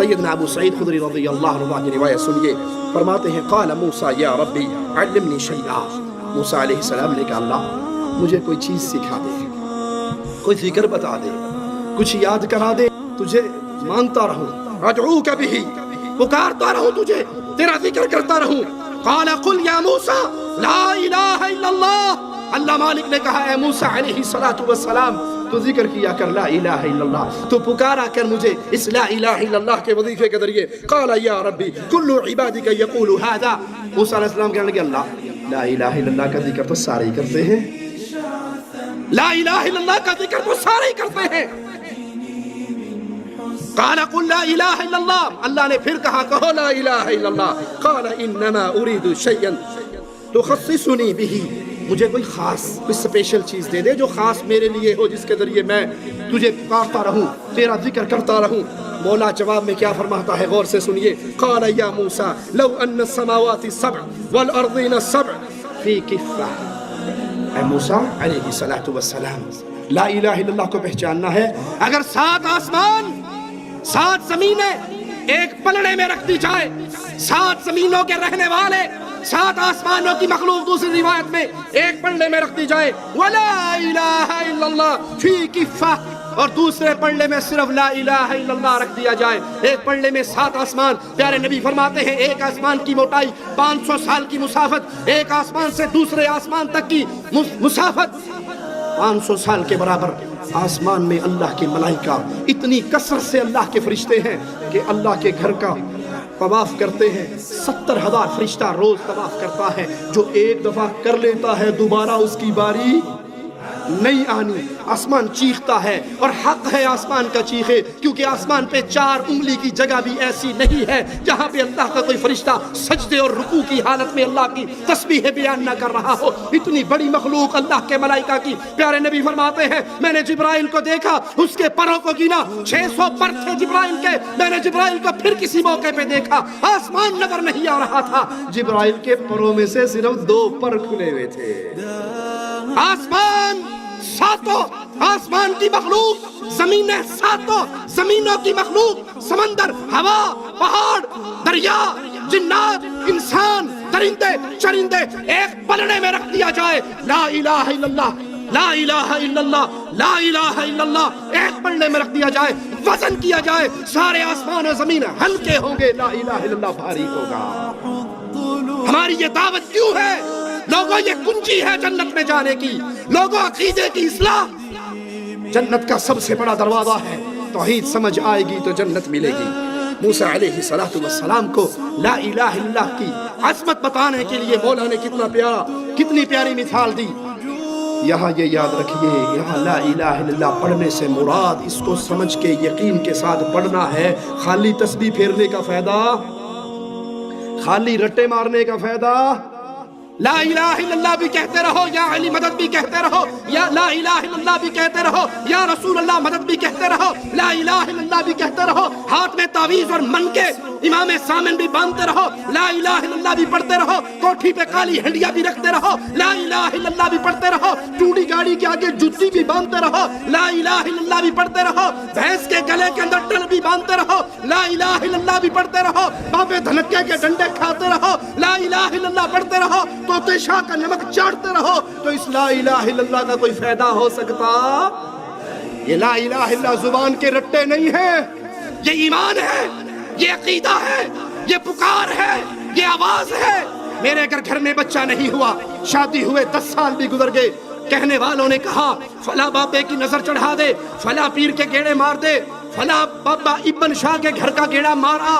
سیدنا ابو سعید خدری رضی اللہ عنہ کی روایت سنیے، فرماتے ہیں قال موسیٰ یا ربی علمنی شیئا، موسیٰ علیہ السلام نے کہا اللہ مجھے کوئی چیز سکھا دے، کوئی ذکر بتا دے، کچھ یاد کرا دے، تجھے مانتا رہوں، ادعوک بہ، پکارتا رہوں تجھے، تیرا ذکر کرتا رہوں۔ قال قل یا موسیٰ لا الہ الا اللہ، اللہ مالک نے کہا اے موسیٰ علیہ السلام تو ذکر کیا کر لا الہ الا اللہ، تو پکارا کر مجھے اس لا الہ الا اللہ کے وظیفے کے ذریعے۔ قال یا ربی کل عبادک یقول ھذا، موسیٰ علیہ السلام کہنے لگے اللہ لا الہ الا اللہ کا ذکر تو سارے ہی کرتے ہیں، لا الہ الا اللہ کا ذکر تو سارے ہی کرتے ہیں۔ قال قل لا الہ الا اللہ، اللہ نے پھر کہا کہو لا الہ الا اللہ۔ قال انما اريد شيئا تخصصني به، مجھے کوئی خاص کوئی اسپیشل چیز دے دے جو خاص میرے لیے ہو، جس کے ذریعے میں تجھے پکارتا رہوں، تیرا ذکر کرتا رہوں۔ مولا جواب میں کیا فرماتا ہے، غور سے سنیے۔ قال یا موسیٰ لو ان السماوات السبع والارضین السبع فی کفہ، اے موسیٰ علیہ السلام لا الہ الا اللہ کو پہچاننا ہے، اگر 7 آسمان 7 زمینیں ایک پلڑے میں رکھ دی جائے، 7 زمینوں کے رہنے والے 7 آسمانوں کی مخلوق دوسری روایت میں ایک پلڑے میں رکھ دی جائے، وَلَا إِلَٰهَ إِلَّا اللَّهُ فِي كِفَّةٍ، اور دوسرے پلڑے میں صرف لا الہ الا اللہ رکھ دیا جائے، ایک پلڑے میں 7 آسمان۔ پیارے نبی فرماتے ہیں ایک آسمان کی موٹائی 500 سال کی مسافت، ایک آسمان سے دوسرے آسمان تک کی مسافت 500 سال کے برابر۔ آسمان میں اللہ کے ملائکہ اتنی کثرت سے اللہ کے فرشتے ہیں کہ اللہ کے گھر کا طواف کرتے ہیں، 70,000 فرشتہ روز طواف کرتا ہے، جو ایک دفعہ کر لیتا ہے دوبارہ اس کی باری نہیں آنی۔ آسمان چیختا ہے، اور حق ہے آسمان کا چیخے، کیونکہ آسمان پہ 4 انگلی کی جگہ بھی ایسی نہیں ہے جہاں پہ اللہ کا کوئی فرشتہ سجدے اور رکوع کی حالت میں اللہ کی تسبیح بیان نہ کر رہا ہو۔ اتنی بڑی مخلوق اللہ کے ملائکہ کی، پیارے نبی فرماتے ہیں میں نے جبرائیل کو دیکھا، اس کے پروں کو گنا، 600 پر تھے جبرائیل کے، میں نے جبرائیل کو پھر کسی موقع پہ دیکھا، آسمان نظر نہیں آ رہا تھا، جبرائیل کے پروں میں سے صرف 2 پر کھلے ہوئے تھے۔ آسمان 7 آسمان کی مخلوق، زمینیں 7 زمینوں کی مخلوق، سمندر، ہوا، پہاڑ، دریا، جنات، انسان، درندے، چرندے ایک پلڑے میں رکھ دیا جائے، لا الہ الا اللہ لا الہ الا اللہ لا الہ الا اللہ ایک پلڑے میں رکھ دیا جائے، وزن کیا جائے، سارے آسمان و زمین ہلکے ہوں گے، لا الہ الا اللہ بھاری ہوگا۔ ہماری یہ دعوت کیوں ہے لوگوں؟ یہ کنجی ہے جنت میں جانے کی، لوگوں عقیدے کی اصلاح جنت کا سب سے بڑا دروازہ ہے، توحید سمجھ آئے گی تو جنت ملے گی۔ موسیٰ علیہ السلام کو لا الہ الا اللہ کی عظمت بتانے کے لیے مولا نے کتنی پیاری مثال دی۔ یہاں یہ یاد رکھیے، یہاں لا الہ الا اللہ پڑھنے سے مراد اس کو سمجھ کے یقین کے ساتھ پڑھنا ہے، خالی تسبیح پھیرنے کا فائدہ، خالی رٹے مارنے کا فائدہ۔ لا الہ الا اللہ بھی کہتے رہو، یا علی مدد بھی کہتے رہو، یا لا الہ الا اللہ بھی کہتے رہو، یا رسول اللہ مدد بھی کہتے رہو، لا الہ الا اللہ بھی کہتے رہو، ہاتھ میں تعویذ اور من کے امام سامن بھی باندھتے رہو، لا الہ الا اللہ بھی پڑھتے رہو، کوٹھی پہ کالی ہنڈیا بھی رکھتے رہو، لا الہ الا اللہ بھی پڑھتے رہو، ٹوڑی گاڑی کے آگے جوتی بھی باندھتے رہو، لا الہ الا اللہ بھی پڑھتے رہو، بھینس کے گلے کے اندر ٹل بھی باندھتے رہو، لا الہ الا اللہ بھی پڑھتے رہو، بابے دھنکے کے ڈنڈے کھاتے رہو، لا الہ الا اللہ پڑھتے رہو، طوطے شاہ کا نمک چاٹتے رہو، تو اس لا الہ الا اللہ کا کوئی فائدہ ہو سکتا؟ یہ لا الہ الا اللہ زبان کے رٹے نہیں ہیں، یہ ایمان ہے، یہ عقیدہ ہے، یہ پکار ہے، یہ آواز ہے۔ میرے اگر گھر میں بچہ نہیں ہوا، شادی ہوئے 10 سال بھی گزر گئے، کہنے والوں نے کہا فلاں بابے کی نظر چڑھا دے، فلاں پیر کے گیڑے مار دے، فلاں بابا ابن شاہ کے گھر کا گیڑا مارا،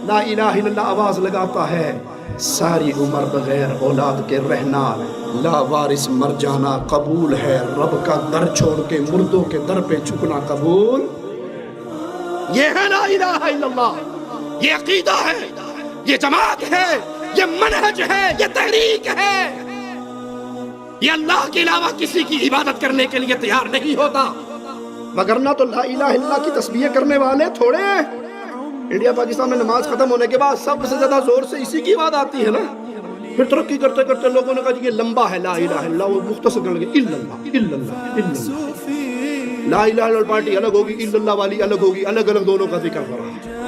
لا الہ الا اللہ آواز لگاتا ہے، ساری عمر بغیر اولاد کے رہنا، لا وارث مر جانا قبول ہے، رب کا در چھوڑ کے مردوں کے در پہ جھکنا قبول۔ یہ ہے لا الہ الا اللہ، یہ عقیدہ ہے، یہ جماعت ہے، یہ منہج ہے، یہ تحریک ہے۔ یہ اللہ کے علاوہ کسی کی عبادت کرنے کے لیے تیار نہیں ہوتا، وگرنہ تو لا الہ الا اللہ کی تسبیح کرنے والے تھوڑے ہیں۔ انڈیا پاکستان میں نماز ختم ہونے کے بعد سب سے زیادہ زور سے اسی کی بات آتی ہے نا، پھر ترقی کرتے کرتے لوگوں نے کہا یہ لمبا ہے لا الہ الا اللہ، وہ مختصر کرنے لگے الا اللہ الا اللہ الا اللہ، لا الہ الا اللہ پارٹی الگ ہوگی، الا اللہ والی الگ ہوگی، الگ الگ دونوں کا ذکر ہو رہا ہے۔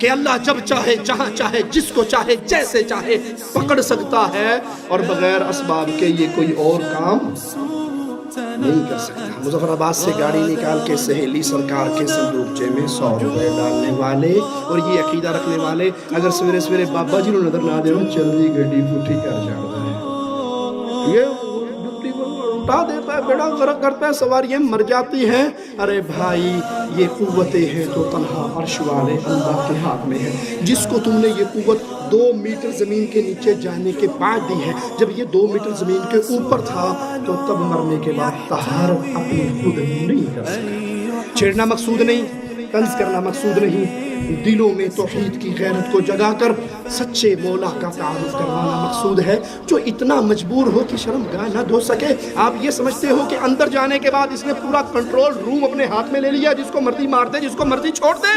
کہ اللہ جب چاہے جہاں چاہے جس کو چاہے جیسے چاہے پکڑ سکتا ہے اور بغیر اسباب کے یہ کوئی اور کام نہیں کر سکتا۔ مظفر آباد سے گاڑی نکال کے سہیلی سرکار کے صندوقچے میں 100 روپے ڈالنے والے اور یہ عقیدہ رکھنے والے اگر سویرے سویرے بابا جی نو نظر نہ دے چل دی گڈی پٹھی کر جاتا ہے، یہ اٹھا دیتا ہے، بیڑا غرق کرتا ہے، سواریاں مر جاتی ہیں۔ ارے بھائی یہ قوتیں ہیں تو تنہا عرش والے اللہ کے ہاتھ میں ہے۔ جس کو تم نے یہ قوت 2 میٹر زمین کے نیچے جانے کے بعد دی ہے، جب یہ 2 میٹر زمین کے اوپر تھا تو تب مرنے کے بعد طہارت اپنی خود نہیں کر سکا۔ چھیڑنا مقصود نہیں، طنز کرنا مقصود نہیں، دلوں میں توحید کی غیرت کو جگا کر سچے مولا کا تعارف کروانا مقصود ہے۔ جو اتنا مجبور ہو کہ شرمگاہ نہ دھو سکے، آپ یہ سمجھتے ہو کہ اندر جانے کے بعد اس نے پورا کنٹرول روم اپنے ہاتھ میں لے لیا، جس کو مرضی مار دے، جس کو مرضی چھوڑ دے؟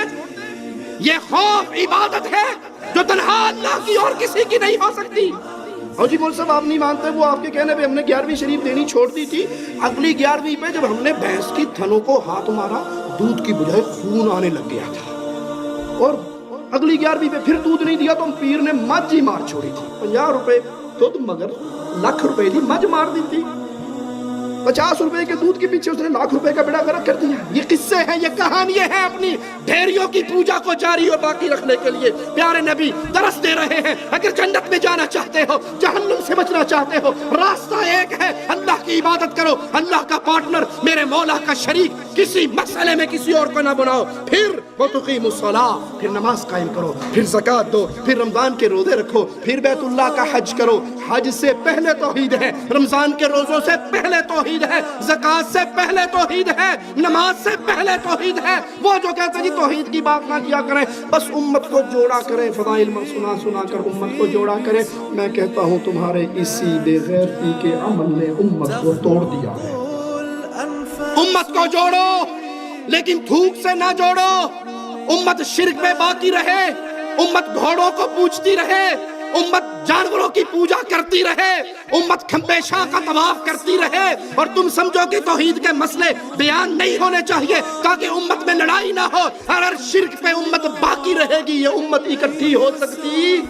یہ خوف عبادت ہے جو تنہا اللہ کی اور کسی کی نہیں ہو سکتی۔ اور جی مول صاحب آپ نہیں مانتے، وہ آپ کے کہنے پہ ہم نے 11ویں شریف دینی چھوڑ دی تھی۔ اگلی 11ویں پہ جب ہم نے بھینس کی تھنوں کو ہاتھ مارا، دودھ کی بجائے خون آنے لگ گیا تھا، اور اگلی 11ویں پہ پھر دودھ نہیں دیا تو ہم پیر نے مجھ ہی مار چھوڑی تھی۔ 50 روپے دودھ مگر لاکھ روپے دی مجھ مار دی تھی۔ 50 روپے کے دودھ کے پیچھے اس نے لاکھ روپے کا بیڑا غرق کر دیا۔ یہ قصے ہیں، یہ کہانیاں ہیں اپنی ڈھیریوں کی پوجا کو جاری اور باقی رکھنے کے لیے۔ پیارے نبی درس دے رہے ہیں، اگر جنت میں جانا چاہتے ہو، جہنم سے بچنا چاہتے ہو، راستہ ایک ہے، اللہ کی عبادت کرو، اللہ کا پارٹنر، میرے مولا کا شریک کسی مسئلے میں کسی اور کو نہ بناؤ۔ پھر وَتُقِيمُ الصَّلَاةَ، پھر نماز قائم کرو، پھر زکوٰۃ دو، پھر رمضان کے روزے رکھو، پھر بیت اللہ کا حج کرو۔ حج سے پہلے توحید ہے، رمضان کے روزوں سے پہلے توحید ہے، زکوٰۃ سے پہلے توحید ہے، نماز سے پہلے توحید ہے۔ وہ جو کہتے ہیں جی توحید کی بات نہ کیا کریں، بس امت کو جوڑا کریں، فضائل سنا سنا کر امت کو جوڑا کریں، میں کہتا ہوں تمہارے اسی بے غیرتی کے عمل نے امت کو توڑ دیا ہے۔ امت کو جوڑو لیکن تھوک سے نہ جوڑو۔ امت شرک میں باقی رہے، امت گھوڑوں کو پوجتی رہے، امت جانوروں کی پوجا کرتی رہے، امت کھمبے شاہ کا طواف کرتی رہے، اور تم سمجھو کہ توحید کے مسئلے بیان نہیں ہونے چاہیے تاکہ امت میں لڑائی نہ ہو۔ اگر شرک پہ امت باقی رہے گی یہ امت اکٹھی ہو سکتی؟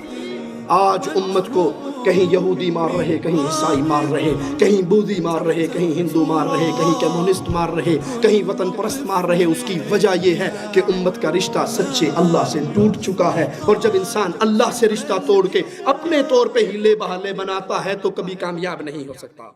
آج امت کو کہیں یہودی مار رہے، کہیں عیسائی مار رہے، کہیں بودھی مار رہے، کہیں ہندو مار رہے، کہیں کمیونسٹ مار رہے، کہیں وطن پرست مار رہے۔ اس کی وجہ یہ ہے کہ امت کا رشتہ سچے اللہ سے ٹوٹ چکا ہے، اور جب انسان اللہ سے رشتہ توڑ کے اپنے طور پہ ہیلے بہالے بناتا ہے تو کبھی کامیاب نہیں ہو سکتا۔